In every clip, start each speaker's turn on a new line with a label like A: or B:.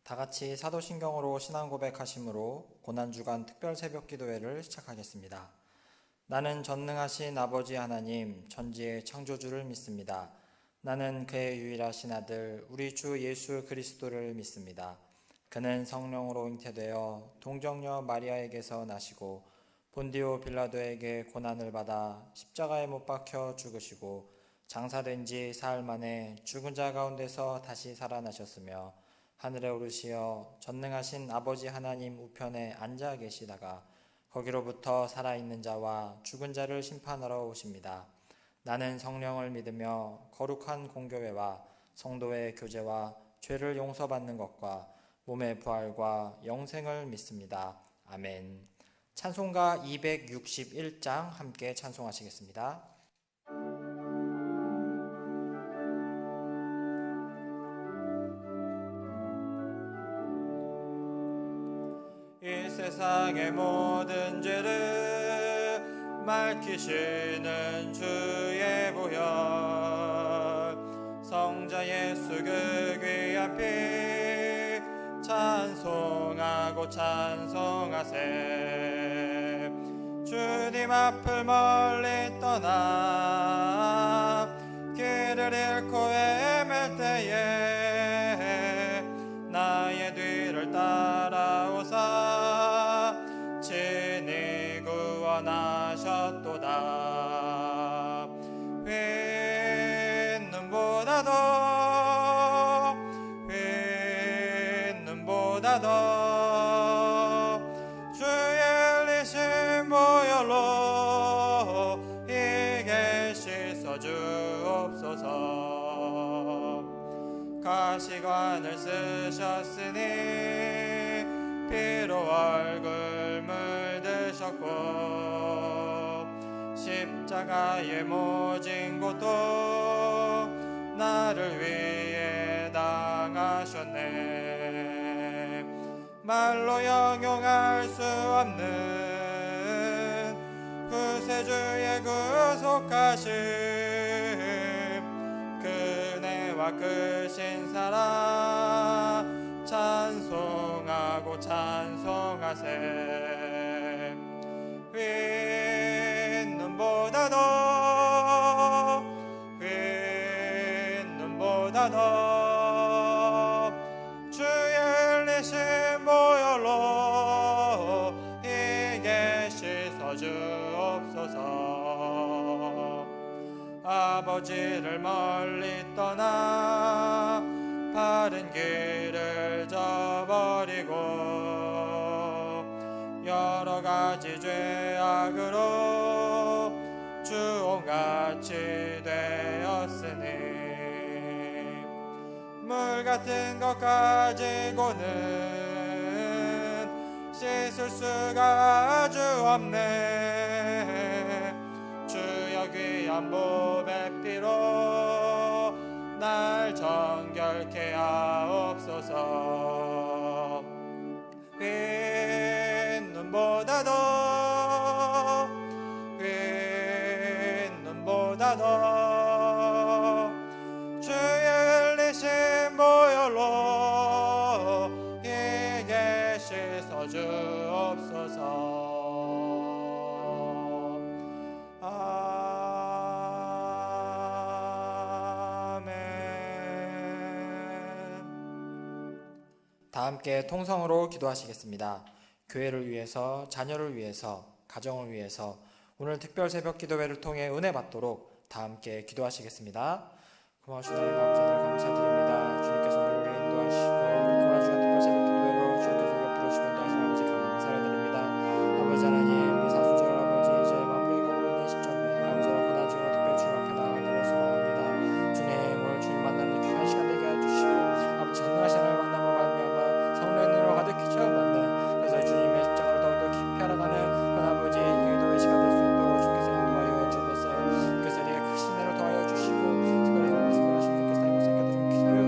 A: 다 같이 사도신경으로 신앙 고백하심으로 고난주간 특별 새벽 기도회를 시작하겠습니다. 나는 전능하신 아버지 하나님, 천지의 창조주를 믿습니다. 나는 그의 유일하신 아들, 우리 주 예수 그리스도를 믿습니다. 그는 성령으로 잉태되어 동정녀 마리아에게서 나시고 본디오 빌라도에게 고난을 받아 십자가에 못 박혀 죽으시고 장사된 지 사흘 만에 죽은 자 가운데서 다시 살아나셨으며 하늘에 오르시어 전능하신 아버지 하나님 우편에 앉아 계시다가 거기로부터 살아있는 자와 죽은 자를 심판하러 오십니다. 나는 성령을 믿으며 거룩한 공교회와 성도의 교제와 죄를 용서받는 것과 몸의 부활과 영생을 믿습니다. 아멘. 찬송가 261장 함께 찬송하시겠습니다. 이 세상의 모든 죄를 맑히시는 주의 보혈, 성자 예수 그 귀한 피 찬송하고 찬송하세. 주님 앞을 멀리 떠나 길을 잃고 헤맬 때에 나의 뒤를 따라오사 친히 구원하셨도다. 흰 눈보다 더 주의 흘리신 보혈로 이게 씻어 주옵소서. 가시관을 쓰셨으니 피로 얼굴 물드셨고 십자가에 모진 것도 나를 위해 당하셨네. 말로 형용할 수 없는 구세주의 구속하심, 그네와 그 신사랑 찬송하고 찬송하세. 흰 눈보다 더 주의 흘리신 보혈로 이게 씻어 주옵소서. 아버지를 멀리 떠나 바른 길을 저버리고 여러 가지 죄악으로 주홍같이 되었으니 물 같은 것 가지고는 씻을 수가 아주 없네. 주여 귀한 몸의 피로 날 정결케 하옵소서. 흰 눈보다 더 주의 흘리신 보혈로 이게 씻어 주옵소서. 다 함께 통성으로 기도하시겠습니다. 교회를 위해서, 자녀를 위해서, 가정을 위해서 오늘 특별 새벽 기도회를 통해 은혜 받도록 다 함께 기도하시겠습니다. 고마우신 하나님 아버지 하늘 감사드립니다. 주님께서 우리를 인도하시고 고난 주간 특별 새벽 기도회로 주님께서 우리를 부르시고 인도하신 아버지 감사를 드립니다. 아버지 하나님, 이 사순절 아버지 이제 마무리가고 있는 시점에 아버지와 고난 주간 특별 주님 앞에 나아가기를 소망합니다. 주님, 오늘 주님 만나는 귀한 시간 되게 해주시고 아버지 전능하신 하나님 만남으로 말미암아 성령의 능력으로 가득히 채워받는, 그래서 주님의 십자가를 더욱더 깊이 알아가는 그런 아버지 기도의 시간 될 수 있도록 주께서 인도하여 주옵소서. 주께서 우리에게 크신 은혜를 더하여 주시고 특별히 말씀을 하신 주께서 이곳에 기름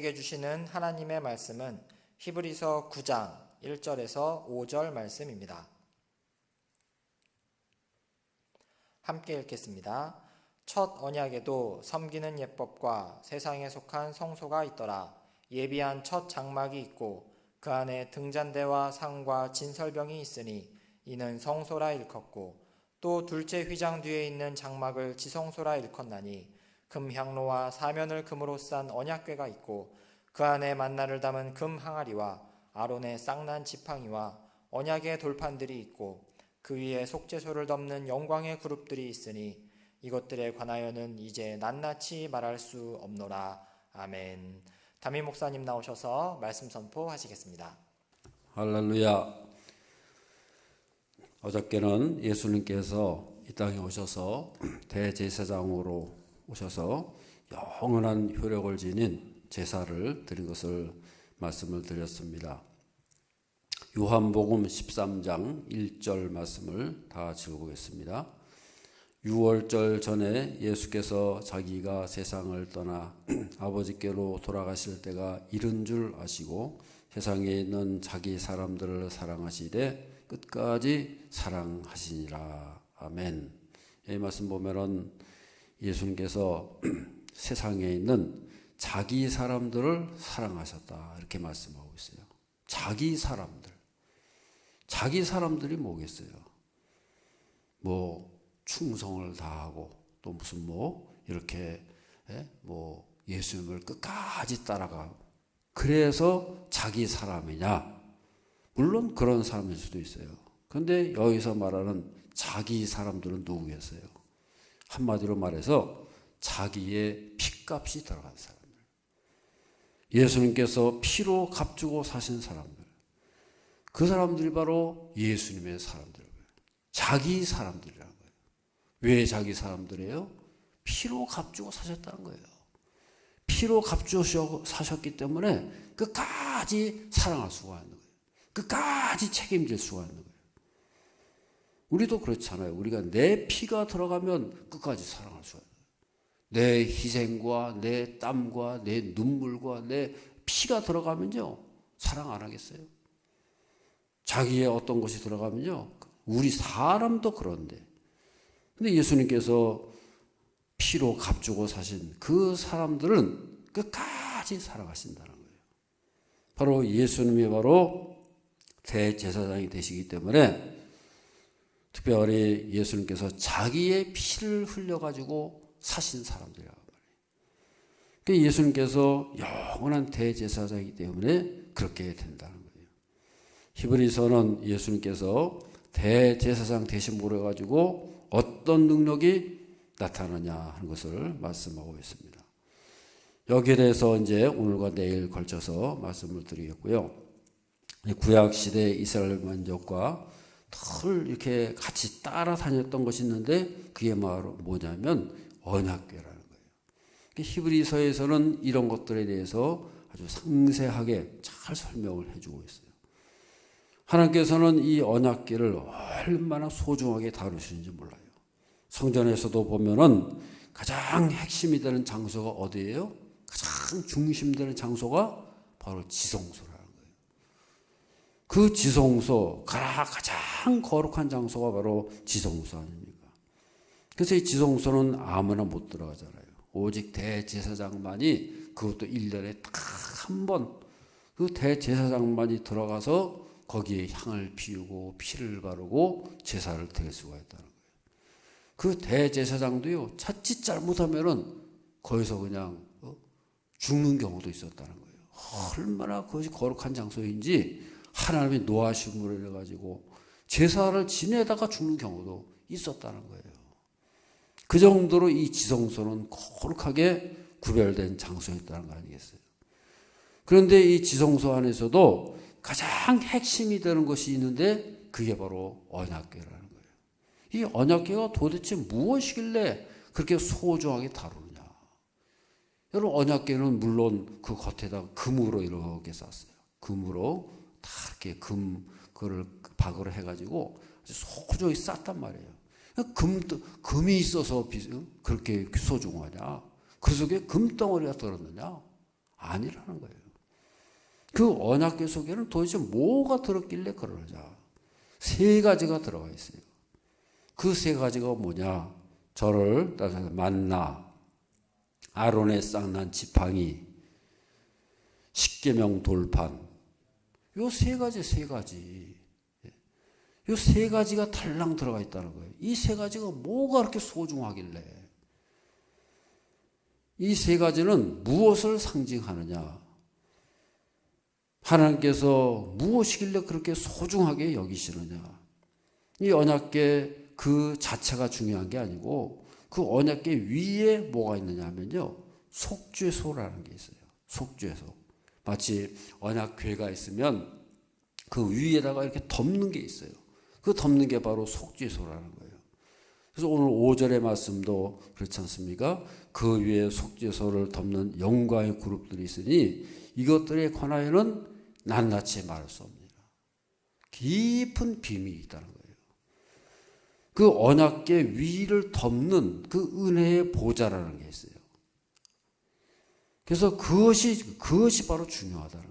A: 우리에게 주시는 하나님의 말씀은 히브리서 9장 1절에서 5절 말씀입니다. 함께 읽겠습니다. 첫 언약에도 섬기는 예법과 세상에 속한 성소가 있더라. 예비한 첫 장막이 있고 그 안에 등잔대와 상과 진설병이 있으니 이는 성소라 일컫고, 또 둘째 휘장 뒤에 있는 장막을 지성소라 일컫나니 금 향로와 사면을 금으로 싼 언약궤가 있고 그 안에 만나를 담은 금 항아리와 아론의 쌍난 지팡이와 언약의 돌판들이 있고 그 위에 속죄소를 덮는 영광의 그룹들이 있으니 이것들에 관하여는 이제 낱낱이 말할 수 없노라. 아멘. 담임 목사님 나오셔서 말씀 선포하시겠습니다.
B: 할렐루야. 어저께는 예수님께서 이 땅에 오셔서 대제사장으로 오셔서 영원한 효력을 지닌 제사를 드린 것을 말씀을 드렸습니다. 요한복음 13장 1절 말씀을 다 읽어보겠습니다. 6월절 전에 예수께서 자기가 세상을 떠나 아버지께로 돌아가실 때가 이른 줄 아시고 세상에 있는 자기 사람들을 사랑하시되 끝까지 사랑하시니라. 아멘. 이 말씀 보면은 예수님께서 세상에 있는 자기 사람들을 사랑하셨다 이렇게 말씀하고 있어요. 자기 사람들. 자기 사람들이 뭐겠어요? 뭐 충성을 다하고 또 무슨 뭐 이렇게 뭐 예수님을 끝까지 따라가고 그래서 자기 사람이냐? 물론 그런 사람일 수도 있어요. 그런데 여기서 말하는 자기 사람들은 누구겠어요? 한마디로 말해서 자기의 핏값이 들어간 사람들. 예수님께서 피로 값주고 사신 사람들. 그 사람들이 바로 예수님의 사람들이에요. 자기 사람들이라는 거예요. 왜 자기 사람들이에요? 피로 값주고 사셨다는 거예요. 피로 값주고 사셨기 때문에 끝까지 사랑할 수가 있는 거예요. 끝까지 책임질 수가 있는 거예요. 우리도 그렇잖아요. 우리가 내 피가 들어가면 끝까지 사랑할 수가 있어요. 내 희생과 내 땀과 내 눈물과 내 피가 들어가면요. 사랑 안 하겠어요? 자기의 어떤 것이 들어가면요. 우리 사람도 그런데. 근데 예수님께서 피로 값주고 사신 그 사람들은 끝까지 사랑하신다는 거예요. 바로 예수님이 바로 대제사장이 되시기 때문에 특별히 예수님께서 자기의 피를 흘려가지고 사신 사람들이라고 말해요. 그러니까 예수님께서 영원한 대제사장이기 때문에 그렇게 된다는 거예요. 히브리서는 예수님께서 대제사장 되심으로 해가지고 어떤 능력이 나타나냐 하는 것을 말씀하고 있습니다. 여기에 대해서 이제 오늘과 내일 걸쳐서 말씀을 드리겠고요. 구약시대 이스라엘 민족과 늘 이렇게 같이 따라다녔던 것이 있는데 그게 바로 뭐냐면 언약궤라는 거예요. 히브리서에서는 이런 것들에 대해서 아주 상세하게 잘 설명을 해주고 있어요. 하나님께서는 이 언약궤를 얼마나 소중하게 다루시는지 몰라요. 성전에서도 보면은 가장 핵심이 되는 장소가 어디예요? 가장 중심되는 장소가 바로 지성소라는 거예요. 그 지성소가 가장 거룩한 장소가 바로 지성소 아닙니까? 그래서 이 지성소는 아무나 못 들어가잖아요. 오직 대제사장만이 그것도 1년에 딱 한 번 그 대제사장만이 들어가서 거기에 향을 피우고 피를 바르고 제사를 드릴 수가 있다는 거예요. 그 대제사장도요, 자칫 잘못하면은 거기서 그냥 죽는 경우도 있었다는 거예요. 얼마나 그것이 거룩한 장소인지 하나님이 노하심으로 해가지고 제사를 지내다가 죽는 경우도 있었다는 거예요. 그 정도로 이 지성소는 거룩하게 구별된 장소였다는 거 아니겠어요? 그런데 이 지성소 안에서도 가장 핵심이 되는 것이 있는데 그게 바로 언약궤라는 거예요. 이 언약궤가 도대체 무엇이길래 그렇게 소중하게 다루느냐. 여러분, 언약궤는 물론 그 겉에다 금으로 이렇게 쌌어요. 금으로 다 이렇게 그거를 박으로 해가지고 소중하게 쌌단 말이에요. 금이 있어서 그렇게 소중하냐? 그 속에 금덩어리가 들었느냐? 아니라는 거예요. 그 언약궤 속에는 도대체 뭐가 들었길래 그러자? 세 가지가 들어가 있어요. 그 세 가지가 뭐냐? 저를 따라서 만나, 아론의 쌍난 지팡이, 십계명 돌판. 요 세 가지. 요 세 가지가 달랑 들어가 있다는 거예요. 이 세 가지가 뭐가 그렇게 소중하길래? 이 세 가지는 무엇을 상징하느냐? 하나님께서 무엇이길래 그렇게 소중하게 여기시느냐? 이 언약궤 그 자체가 중요한 게 아니고 그 언약궤 위에 뭐가 있느냐 하면요. 속죄소라는 게 있어요. 속죄소. 마치 언약궤가 있으면 그 위에다가 이렇게 덮는 게 있어요. 그 덮는 게 바로 속죄소라는 거예요. 그래서 오늘 5절의 말씀도 그렇지 않습니까? 그 위에 속죄소를 덮는 영광의 그룹들이 있으니 이것들에 관하여는 낱낱이 말할 수 없느니라. 깊은 비밀이 있다는 거예요. 그 언약궤 위를 덮는 그 은혜의 보좌라는 게 있어요. 그래서 그것이 바로 중요하다는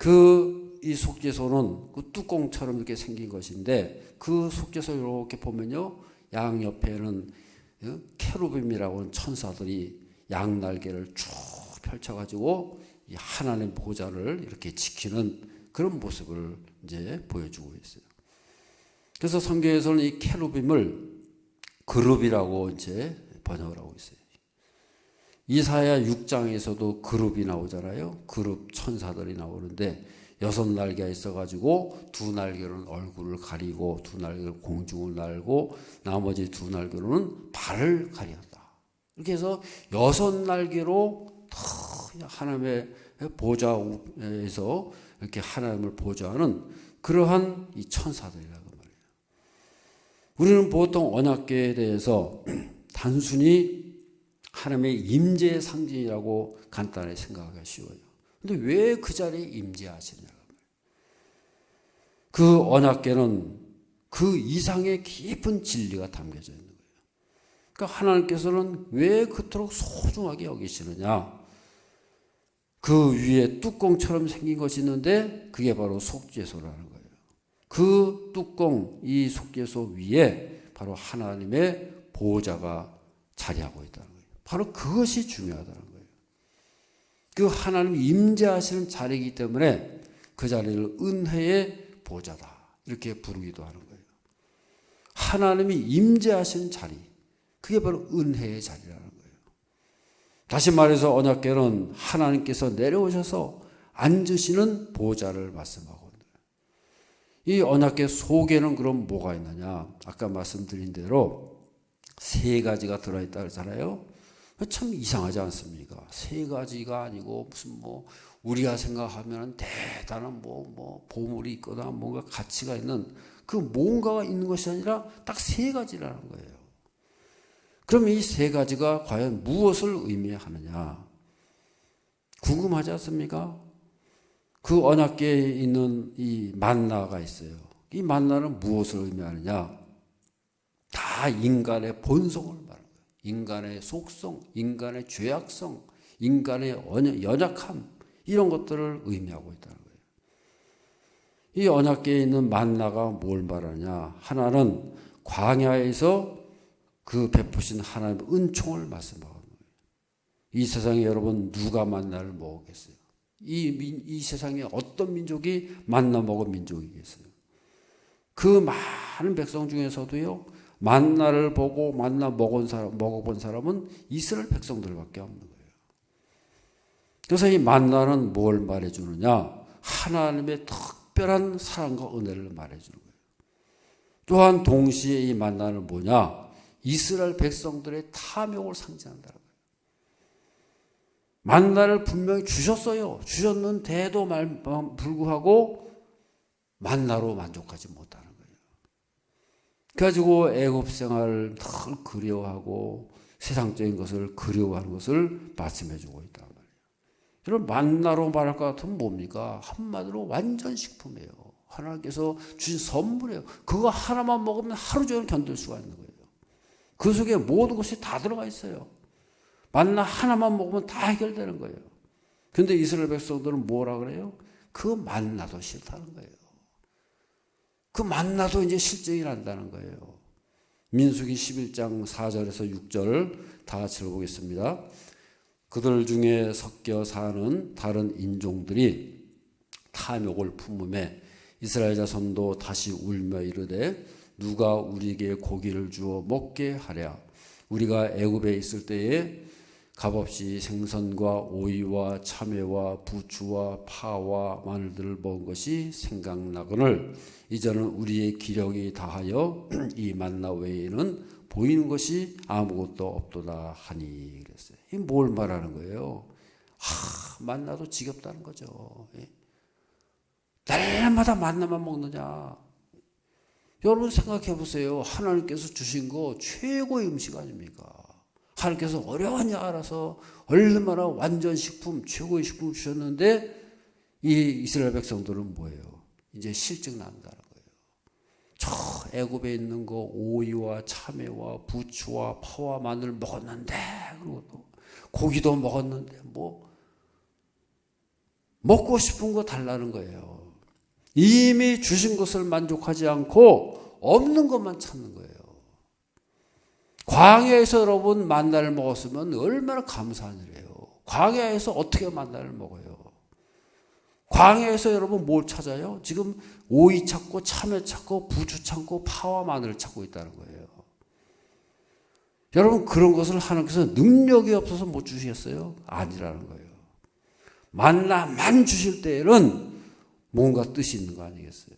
B: 거예요. 이 속죄소는 그 뚜껑처럼 이렇게 생긴 것인데 그 속죄소 이렇게 보면요. 양 옆에는 케루빔이라고 하는 천사들이 양 날개를 쭉 펼쳐가지고 이 하나님의 보좌를 이렇게 지키는 그런 모습을 이제 보여주고 있어요. 그래서 성경에서는 이 케루빔을 그룹이라고 이제 번역을 하고 있어요. 이사야 6장에서도 그룹이 나오잖아요. 그룹 천사들이 나오는데 6날개가 있어가지고 2날개로는 얼굴을 가리고 2날개로 공중을 날고 나머지 2날개로는 발을 가리한다. 이렇게 해서 6날개로 하나님의 보좌에서 이렇게 하나님을 보좌하는 그러한 이 천사들이라고 말이에요. 우리는 보통 언약궤에 대해서 단순히 하나님의 임재의 상징이라고 간단히 생각하기가 쉬워요. 근데 왜 그 자리에 임재하시냐고. 그 언약궤는 그 이상의 깊은 진리가 담겨져 있는 거예요. 그러니까 하나님께서는 왜 그토록 소중하게 여기시느냐. 그 위에 뚜껑처럼 생긴 것이 있는데 그게 바로 속죄소라는 거예요. 그 뚜껑, 이 속죄소 위에 바로 하나님의 보호자가 자리하고 있다는 거예요. 바로 그것이 중요하다는 거예요. 그 하나님 임재하시는 자리이기 때문에 그 자리를 은혜의 보좌다 이렇게 부르기도 하는 거예요. 하나님이 임재하시는 자리, 그게 바로 은혜의 자리라는 거예요. 다시 말해서 언약궤는 하나님께서 내려오셔서 앉으시는 보좌를 말씀하고 있는 거예요. 이 언약궤 속에는 그럼 뭐가 있느냐? 아까 말씀드린 대로 세 가지가 들어있다 그러잖아요. 참 이상하지 않습니까? 세 가지가 아니고 무슨 우리가 생각하면 대단한 보물이 있거나 뭔가 가치가 있는 그 뭔가가 있는 것이 아니라 딱 세 가지라는 거예요. 그럼 이 세 가지가 과연 무엇을 의미하느냐? 궁금하지 않습니까? 그 언약궤에 있는 이 만나가 있어요. 이 만나는 무엇을 의미하느냐? 다 인간의 본성을 말합니다. 인간의 속성, 인간의 죄악성, 인간의 연약함 이런 것들을 의미하고 있다는 거예요. 이 언약궤에 있는 만나가 뭘 말하냐? 하나는 광야에서 그 베푸신 하나님의 은총을 말씀하는 거예요. 이 세상에 여러분 누가 만나를 먹었겠어요? 이 세상에 어떤 민족이 만나 먹은 민족이겠어요? 그 많은 백성 중에서도요. 만나를 보고 먹어본 사람은 이스라엘 백성들밖에 없는 거예요. 그래서 이 만나는 뭘 말해주느냐? 하나님의 특별한 사랑과 은혜를 말해주는 거예요. 또한 동시에 이 만나는 뭐냐? 이스라엘 백성들의 탐욕을 상징한다는 거예요. 만나를 분명히 주셨어요. 주셨는데도 불구하고 만나로 만족하지 못하는 거예요. 그래가지고 애굽 생활을 늘 그리워하고 세상적인 것을 그리워하는 것을 말씀해주고 있단 말이에요. 여러분 만나로 말할 것 같으면 뭡니까? 한마디로 완전 식품이에요. 하나님께서 주신 선물이에요. 그거 하나만 먹으면 하루 종일 견딜 수가 있는 거예요. 그 속에 모든 것이 다 들어가 있어요. 만나 하나만 먹으면 다 해결되는 거예요. 근데 이스라엘 백성들은 뭐라 그래요? 그 만나도 싫다는 거예요. 그 만나도 이제 실증이 난다는 거예요. 민수기 11장 4절에서 6절 다 같이 읽어보겠습니다. 그들 중에 섞여 사는 다른 인종들이 탐욕을 품음에 이스라엘 자손도 다시 울며 이르되 누가 우리에게 고기를 주어 먹게 하랴. 우리가 애굽에 있을 때에 값없이 생선과 오이와 참외와 부추와 파와 마늘들을 먹은 것이 생각나거늘 이제는 우리의 기력이 다하여 이 만나 외에는 보이는 것이 아무것도 없도다 하니 그랬어요. 이 뭘 말하는 거예요? 만나도 지겹다는 거죠. 날마다 만나만 먹느냐? 여러분 생각해 보세요. 하나님께서 주신 거 최고의 음식 아닙니까? 하나님께서 어려운 일 알아서 얼마나 완전 식품, 최고의 식품을 주셨는데 이 이스라엘 백성들은 뭐예요? 이제 실증 난다는 거예요. 저 애굽에 있는 거 오이와 참외와 부추와 파와 마늘 먹었는데 그리고 또 고기도 먹었는데 뭐 먹고 싶은 거 달라는 거예요. 이미 주신 것을 만족하지 않고 없는 것만 찾는 거예요. 광야에서 여러분 만나를 먹었으면 얼마나 감사한 일이에요. 광야에서 어떻게 만나를 먹어요? 광야에서 여러분 뭘 찾아요? 지금 오이 찾고 참외 찾고 부추 찾고 파와 마늘을 찾고 있다는 거예요. 여러분 그런 것을 하나님께서 능력이 없어서 못 주시겠어요? 아니라는 거예요. 만나만 주실 때에는 뭔가 뜻이 있는 거 아니겠어요?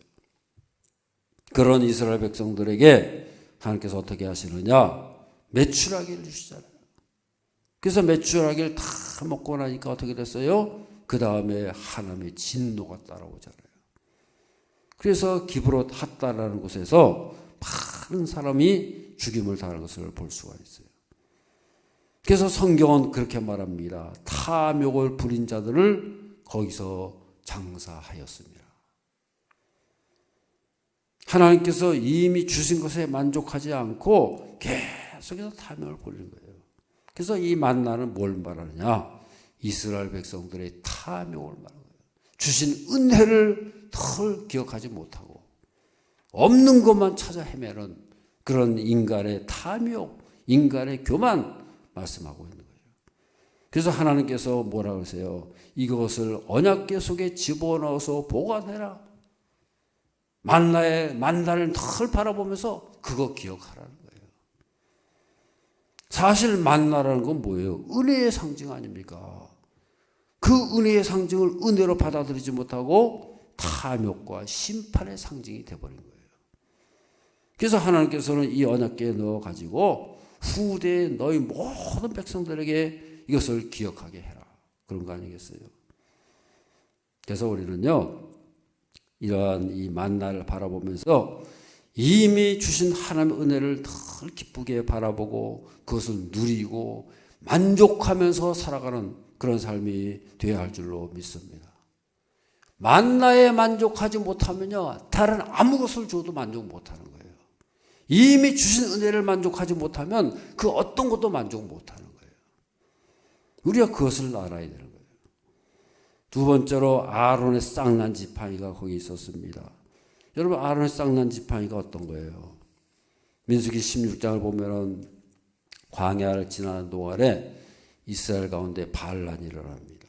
B: 그런 이스라엘 백성들에게 하나님께서 어떻게 하시느냐? 메추라기를 주시잖아요. 그래서 메추라기를 다 먹고 나니까 어떻게 됐어요? 그 다음에 하나님의 진노가 따라오잖아요. 그래서 기브롯 핫다라는 곳에서 많은 사람이 죽임을 당하는 것을 볼 수가 있어요. 그래서 성경은 그렇게 말합니다. 탐욕을 부린 자들을 거기서 장사하였습니다. 하나님께서 이미 주신 것에 만족하지 않고 계속해서 탐욕을 부리는 거예요. 그래서 이 만나는 뭘 말하느냐? 이스라엘 백성들의 탐욕을 말하는 거예요. 주신 은혜를 덜 기억하지 못하고 없는 것만 찾아 헤매는 그런 인간의 탐욕, 인간의 교만 말씀하고 있는 거예요. 그래서 하나님께서 뭐라 그러세요? 이것을 언약궤 속에 집어넣어서 보관해라. 만나를 늘 바라보면서 그거 기억하라는 거예요. 사실 만나라는 건 뭐예요? 은혜의 상징 아닙니까? 그 은혜의 상징을 은혜로 받아들이지 못하고 탐욕과 심판의 상징이 되어버린 거예요. 그래서 하나님께서는 이 언약궤에 넣어가지고 후대에 너희 모든 백성들에게 이것을 기억하게 해라. 그런 거 아니겠어요? 그래서 우리는요, 이러한 이 만나를 바라보면서 이미 주신 하나님의 은혜를 더 기쁘게 바라보고 그것을 누리고 만족하면서 살아가는 그런 삶이 되어야 할 줄로 믿습니다. 만나에 만족하지 못하면요, 다른 아무 것을 줘도 만족 못하는 거예요. 이미 주신 은혜를 만족하지 못하면 그 어떤 것도 만족 못하는 거예요. 우리가 그것을 알아야 되는 거예요. 두 번째로 아론의 쌍난 지팡이가 거기 있었습니다. 여러분 아론의 쌍난 지팡이가 어떤 거예요? 민수기 16장을 보면은 광야를 지나는 동안에 이스라엘 가운데 반란이 일어납니다.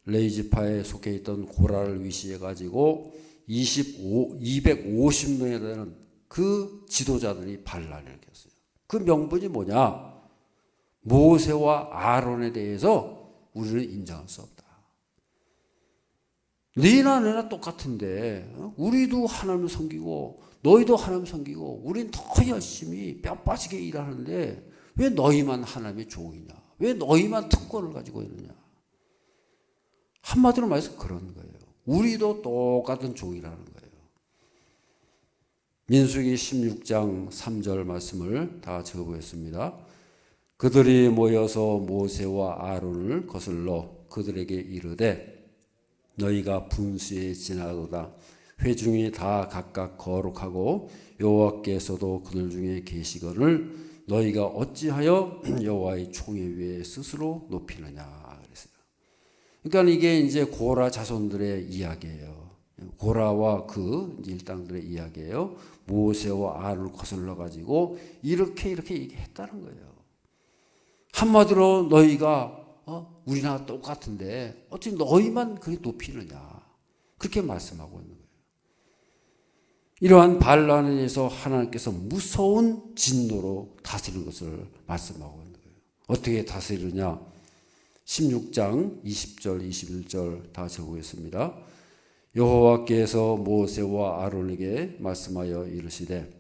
B: 레위지파에 속해 있던 고라를 위시해 가지고 250명에 되는 그 지도자들이 반란을 일으켰어요. 그 명분이 뭐냐? 모세와 아론에 대해서 우리는 인정할 수 없다. 너희나 내나 똑같은데 우리도 하나님을 섬기고 너희도 하나님을 섬기고 우린 더 열심히 뼈 빠지게 일하는데 왜 너희만 하나님의 종이냐? 왜 너희만 특권을 가지고 있느냐? 한마디로 말해서 그런 거예요. 우리도 똑같은 종이라는 거예요. 민수기 16장 3절 말씀을 다 적어보겠습니다. 그들이 모여서 모세와 아론을 거슬러 그들에게 이르되 너희가 분수에 지나도다. 회중이 다 각각 거룩하고 여호와께서도 그들 중에 계시거늘 너희가 어찌하여 여호와의 총회 위에 스스로 높이느냐 그랬어요. 그러니까 이게 이제 고라 자손들의 이야기예요. 고라와 그 일당들의 이야기예요. 모세와 아론을 거슬러 가지고 이렇게 얘기했다는 거예요. 한마디로 너희가 우리나라 똑같은데 어떻게 너희만 그렇게 높이느냐 그렇게 말씀하고 있는 거예요. 이러한 반란에 대해서 하나님께서 무서운 진노로 다스리는 것을 말씀하고 있는 거예요. 어떻게 다스리느냐? 16장 20절 21절 다 적어보겠습니다. 여호와께서 모세와 아론에게 말씀하여 이르시되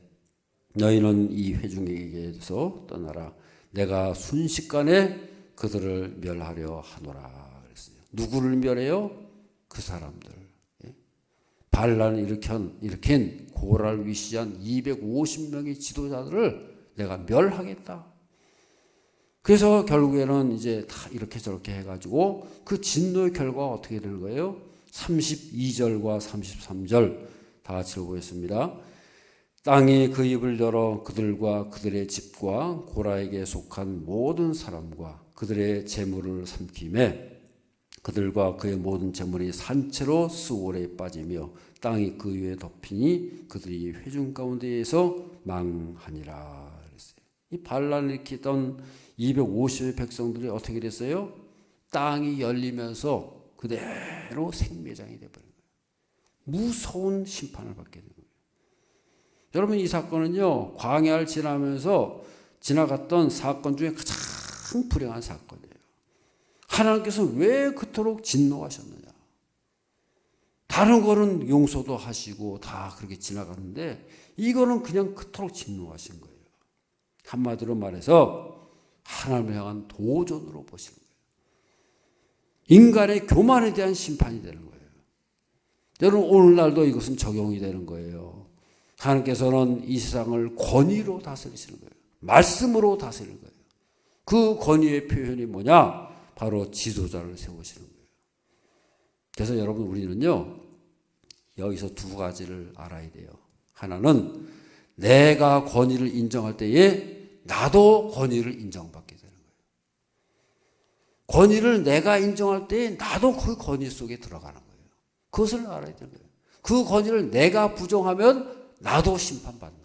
B: 너희는 이 회중에게서 떠나라. 내가 순식간에 그들을 멸하려 하노라 그랬어요. 누구를 멸해요? 그 사람들. 반란을 일으킨 고라를 위시한 250명의 지도자들을 내가 멸하겠다. 그래서 결국에는 이제 다 이렇게 저렇게 해가지고 그 진노의 결과가 어떻게 되는 거예요? 32절과 33절 다 같이 읽어보겠습니다. 땅이 그 입을 열어 그들과 그들의 집과 고라에게 속한 모든 사람과 그들의 재물을 삼키매 그들과 그의 모든 재물이 산채로 수월에 빠지며 땅이 그 위에 덮이니 그들이 회중 가운데에서 망하니라 그랬어요. 이 반란을 일으키던 250의 백성들이 어떻게 됐어요? 땅이 열리면서 그대로 생매장이 되어버린 거예요. 무서운 심판을 받게 된 거예요. 여러분 이 사건은요 광야를 지나면서 지나갔던 사건 중에 가장 불행한 사건이에요. 하나님께서 왜 그토록 진노하셨느냐? 다른 거는 용서도 하시고 다 그렇게 지나갔는데 이거는 그냥 그토록 진노하신 거예요. 한마디로 말해서 하나님을 향한 도전으로 보시는 거예요. 인간의 교만에 대한 심판이 되는 거예요. 여러분 오늘날도 이것은 적용이 되는 거예요. 하나님께서는 이 세상을 권위로 다스리시는 거예요. 말씀으로 다스리는 거예요. 그 권위의 표현이 뭐냐? 바로 지도자를 세우시는 거예요. 그래서 여러분 우리는요 여기서 두 가지를 알아야 돼요. 하나는 내가 권위를 인정할 때에 나도 권위를 인정받게 되는 거예요. 권위를 내가 인정할 때에 나도 그 권위 속에 들어가는 거예요. 그것을 알아야 되는 거예요. 그 권위를 내가 부정하면 나도 심판받는 거예요.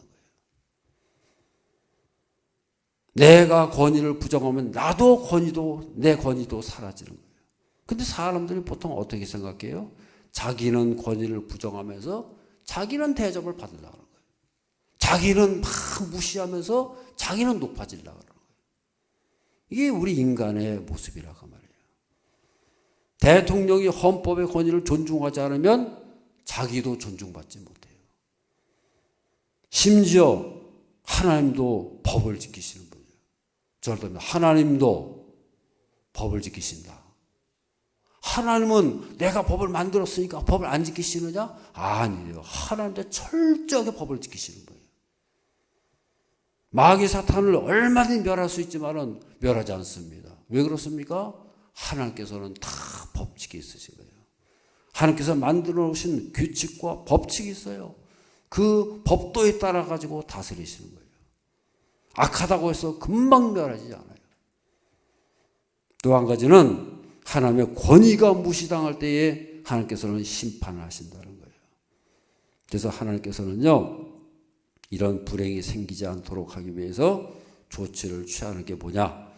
B: 내가 권위를 부정하면 나도 내 권위도 사라지는 거예요. 근데 사람들이 보통 어떻게 생각해요? 자기는 권위를 부정하면서 자기는 대접을 받으려고 하는 거예요. 자기는 막 무시하면서 자기는 높아지려고 하는 거예요. 이게 우리 인간의 모습이라고 말이에요. 대통령이 헌법의 권위를 존중하지 않으면 자기도 존중받지 못해요. 심지어 하나님도 법을 지키시는 분이에요. 저를 하나님도 법을 지키신다. 하나님은 내가 법을 만들었으니까 법을 안 지키시느냐? 아니에요. 하나님도 철저하게 법을 지키시는 거예요. 마귀 사탄을 얼마든지 멸할 수 있지만은 멸하지 않습니다. 왜 그렇습니까? 하나님께서는 다 법칙이 있으신 거예요. 하나님께서 만들어 놓으신 규칙과 법칙이 있어요. 그 법도에 따라 가지고 다스리시는 거예요. 악하다고 해서 금방 멸하지 않아요. 또 한 가지는 하나님의 권위가 무시당할 때에 하나님께서는 심판을 하신다는 거예요. 그래서 하나님께서는요 이런 불행이 생기지 않도록 하기 위해서 조치를 취하는 게 뭐냐?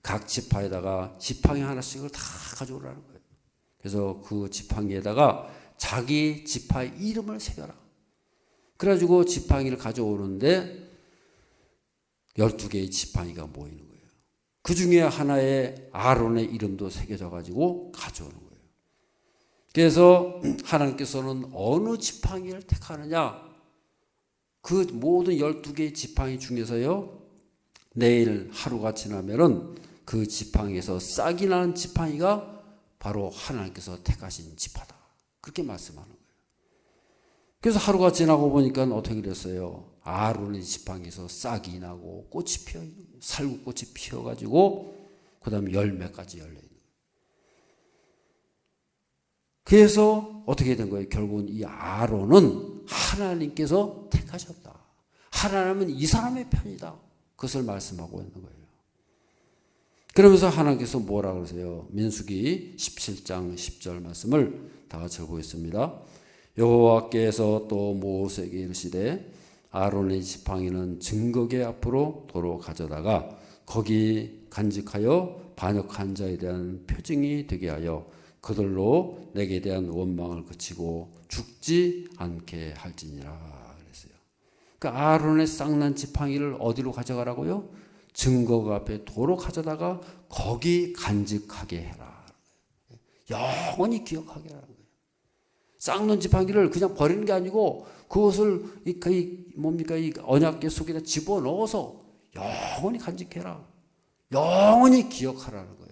B: 각 지파에다가 지팡이 하나씩을 다 가져오라는 거예요. 그래서 그 지팡이에다가 자기 지파의 이름을 새겨라. 그래가지고 지팡이를 가져오는데 12개의 지팡이가 모이는 거예요. 그 중에 하나에 아론의 이름도 새겨져 가지고 가져오는 거예요. 그래서 하나님께서는 어느 지팡이를 택하느냐? 그 모든 12개의 지팡이 중에서요 내일 하루가 지나면은 그 지팡이에서 싹이 나는 지팡이가 바로 하나님께서 택하신 지파다. 그렇게 말씀하는 거예요. 그래서 하루가 지나고 보니까 어떻게 됐어요? 아론의 지팡이에서 싹이 나고 꽃이 피어, 살구꽃이 피어가지고 그 다음에 열매까지 열려있는 거예요. 그래서 어떻게 된 거예요? 결국은 이 아론은 하나님께서 택하셨다. 하나님은 이 사람의 편이다. 그것을 말씀하고 있는 거예요. 그러면서 하나님께서 뭐라 그러세요? 민수기 17장 10절 말씀을 다 같이 보겠습니다. 여호와께서 또 모세에게 이르시되 아론의 지팡이는 증거궤 앞으로 도로 가져다가 거기 간직하여 반역한 자에 대한 표징이 되게 하여 그들로 내게 대한 원망을 그치고 죽지 않게 할지니라 그랬어요. 그러니까 아론의 쌍난 지팡이를 어디로 가져가라고요? 증거궤 앞에 도로 가져다가 거기 간직하게 해라. 영원히 기억하게 하라는 거예요. 쌍난 지팡이를 그냥 버리는 게 아니고 그것을 이 언약궤 속에다 집어넣어서 영원히 간직해라. 영원히 기억하라는 거예요.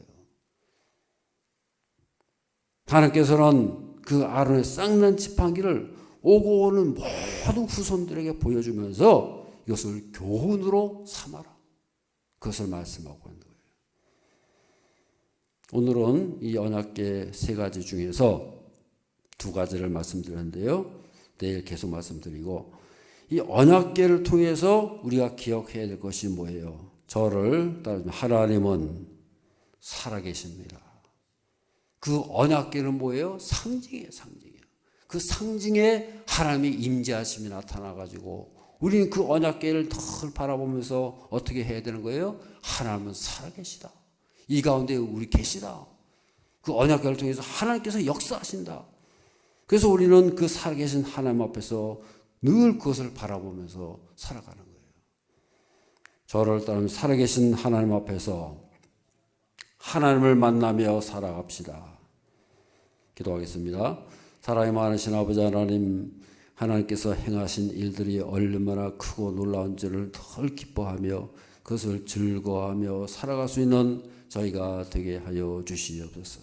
B: 하나님께서는 그 아론의 쌍난 지팡이를 오고 오는 모든 후손들에게 보여주면서 이것을 교훈으로 삼아라. 그것을 말씀하고 있는 거예요. 오늘은 이 언약궤 세 가지 중에서 두 가지를 말씀드렸는데요. 내일 계속 말씀드리고, 이 언약궤를 통해서 우리가 기억해야 될 것이 뭐예요? 저를 따르면 하나님은 살아계십니다. 그 언약궤는 뭐예요? 상징이에요, 상징이에요. 그 상징에 하나님의 임재하심이 나타나가지고 우리는 그 언약궤를 늘 바라보면서 어떻게 해야 되는 거예요? 하나님은 살아계시다. 이 가운데 우리 계시다. 그 언약궤를 통해서 하나님께서 역사하신다. 그래서 우리는 그 살아계신 하나님 앞에서 늘 그것을 바라보면서 살아가는 거예요. 저를 따르면 살아계신 하나님 앞에서 하나님을 만나며 살아갑시다. 기도하겠습니다. 사랑이 많으신 아버지 하나님, 하나님께서 행하신 일들이 얼마나 크고 놀라운지를 늘 기뻐하며 그것을 즐거워하며 살아갈 수 있는 저희가 되게 하여 주시옵소서.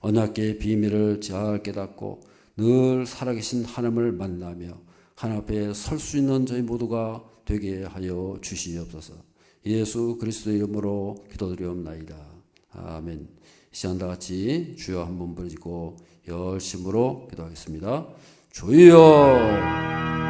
B: 언약궤의 비밀을 잘 깨닫고 늘 살아계신 하나님을 만나며 하나님 앞에 설 수 있는 저희 모두가 되게 하여 주시옵소서. 예수 그리스도의 이름으로 기도드리옵나이다. 아멘. 이 시간 다 같이 주여 한번 부르짖고 열심으로 기도하겠습니다. 주여